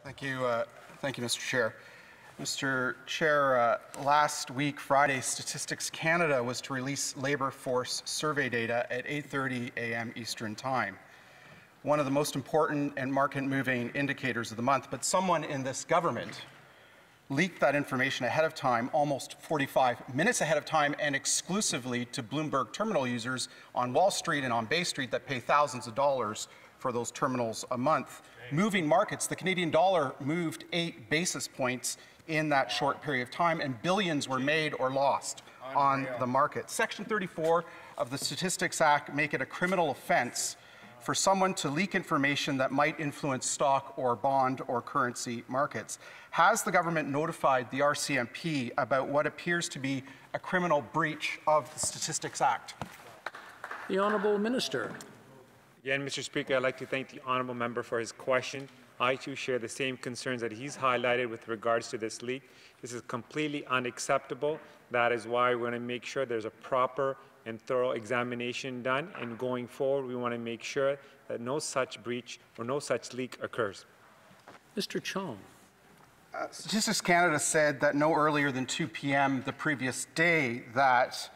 Thank you, Mr. Chair. Mr. Chair, last week, Friday, Statistics Canada was to release labour force survey data at 8:30 a.m. Eastern Time. One of the most important and market-moving indicators of the month, but someone in this government leaked that information ahead of time, almost 45 minutes ahead of time, and exclusively to Bloomberg terminal users on Wall Street and on Bay Street that pay thousands of dollars for those terminals a month. Moving markets, the Canadian dollar moved 8 basis points in that short period of time, and billions were made or lost on the market. Section 34 of the Statistics Act make it a criminal offence for someone to leak information that might influence stock or bond or currency markets. Has the government notified the RCMP about what appears to be a criminal breach of the Statistics Act? The Honourable Minister. Again, Mr. Speaker, I'd like to thank the honourable member for his question. I too share the same concerns that he's highlighted with regards to this leak. This is completely unacceptable. That is why we're going to make sure there's a proper and thorough examination done, and going forward we want to make sure that no such breach or no such leak occurs. Mr. Chong. Statistics Canada said that no earlier than 2 p.m. the previous day that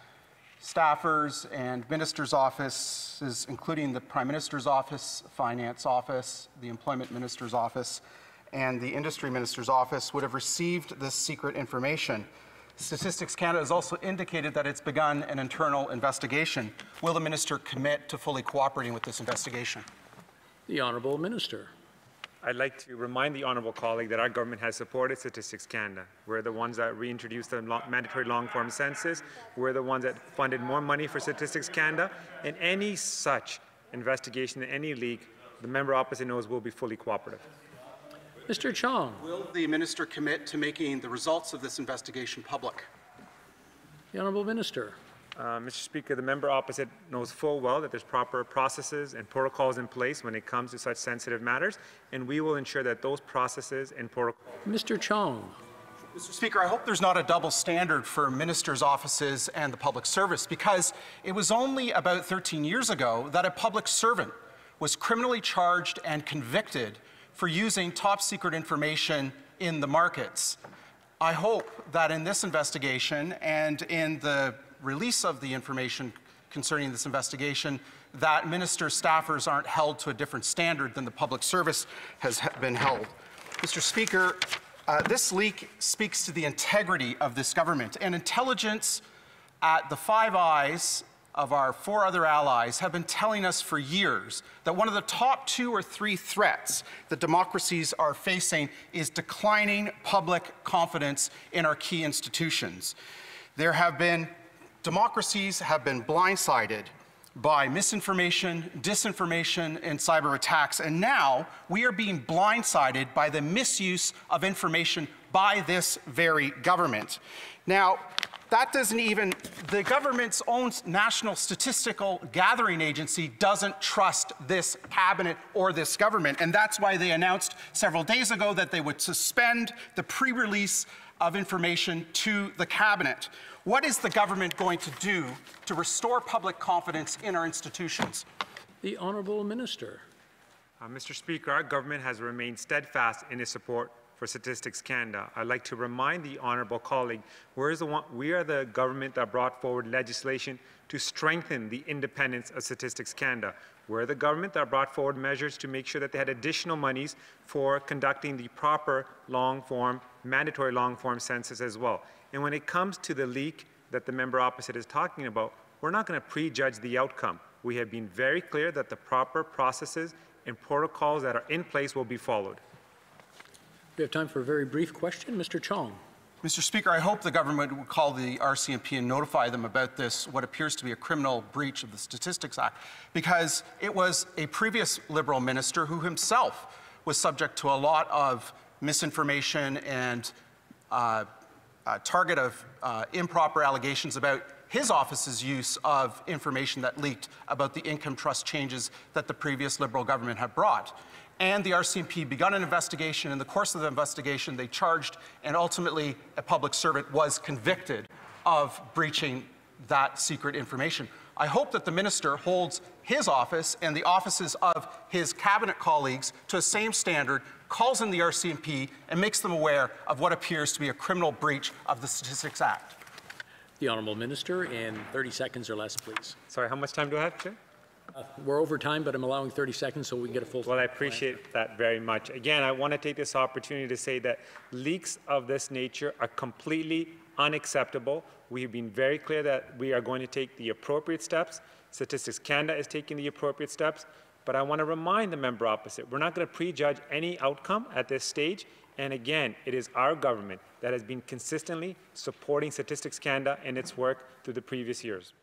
staffers and ministers' offices, including the Prime Minister's office, Finance office, the Employment Minister's office, and the Industry Minister's office would have received this secret information. Statistics Canada has also indicated that it's begun an internal investigation. Will the minister commit to fully cooperating with this investigation? The Honourable Minister. I'd like to remind the honourable colleague that our government has supported Statistics Canada. We're the ones that reintroduced the mandatory long-form census. We're the ones that funded more money for Statistics Canada. And any such investigation, any leak, the member opposite knows will be fully cooperative. Mr. Chong. Will the minister commit to making the results of this investigation public? The Honourable Minister. Mr. Speaker, the member opposite knows full well that there's proper processes and protocols in place when it comes to such sensitive matters, and we will ensure that those processes and protocols. Mr. Chong. Mr. Speaker, I hope there's not a double standard for ministers' offices and the public service, because it was only about 13 years ago that a public servant was criminally charged and convicted for using top-secret information in the markets. I hope that in this investigation and in the release of the information concerning this investigation, that ministers' staffers aren't held to a different standard than the public service has been held. Mr. Speaker, this leak speaks to the integrity of this government, and intelligence at the Five Eyes of our 4 other allies have been telling us for years that one of the top 2 or 3 threats that democracies are facing is declining public confidence in our key institutions. Democracies have been blindsided by misinformation, disinformation, and cyber attacks, and now we are being blindsided by the misuse of information by this very government. Now, that doesn't even, the government's own National Statistical Gathering Agency doesn't trust this cabinet or this government, and that's why they announced several days ago that they would suspend the pre-release of information to the cabinet. What is the government going to do to restore public confidence in our institutions? The Honourable Minister. Mr. Speaker, our government has remained steadfast in its support for Statistics Canada. I'd like to remind the honourable colleague, we are the government that brought forward legislation to strengthen the independence of Statistics Canada. We're the government that brought forward measures to make sure that they had additional monies for conducting the proper long-form, mandatory long-form census as well. And when it comes to the leak that the member opposite is talking about, we're not going to prejudge the outcome. We have been very clear that the proper processes and protocols that are in place will be followed. We have time for a very brief question. Mr. Chong. Mr. Speaker, I hope the government will call the RCMP and notify them about this, what appears to be a criminal breach of the Statistics Act, because it was a previous Liberal minister who himself was subject to a lot of misinformation and target of improper allegations about his office's use of information that leaked about the income trust changes that the previous Liberal government had brought. And the RCMP begun an investigation. In the course of the investigation, they charged, and ultimately a public servant was convicted of breaching that secret information. I hope that the minister holds his office and the offices of his cabinet colleagues to the same standard, calls in the RCMP, and makes them aware of what appears to be a criminal breach of the Statistics Act. The Honourable Minister, in 30 seconds or less, please. Sorry, how much time do I have, Chair? We're over time, but I'm allowing 30 seconds so we can get a full. Well, I appreciate that very much. Again, I want to take this opportunity to say that leaks of this nature are completely unacceptable. We have been very clear that we are going to take the appropriate steps. Statistics Canada is taking the appropriate steps. But I want to remind the member opposite, we're not going to prejudge any outcome at this stage. And again, it is our government that has been consistently supporting Statistics Canada and its work through the previous years.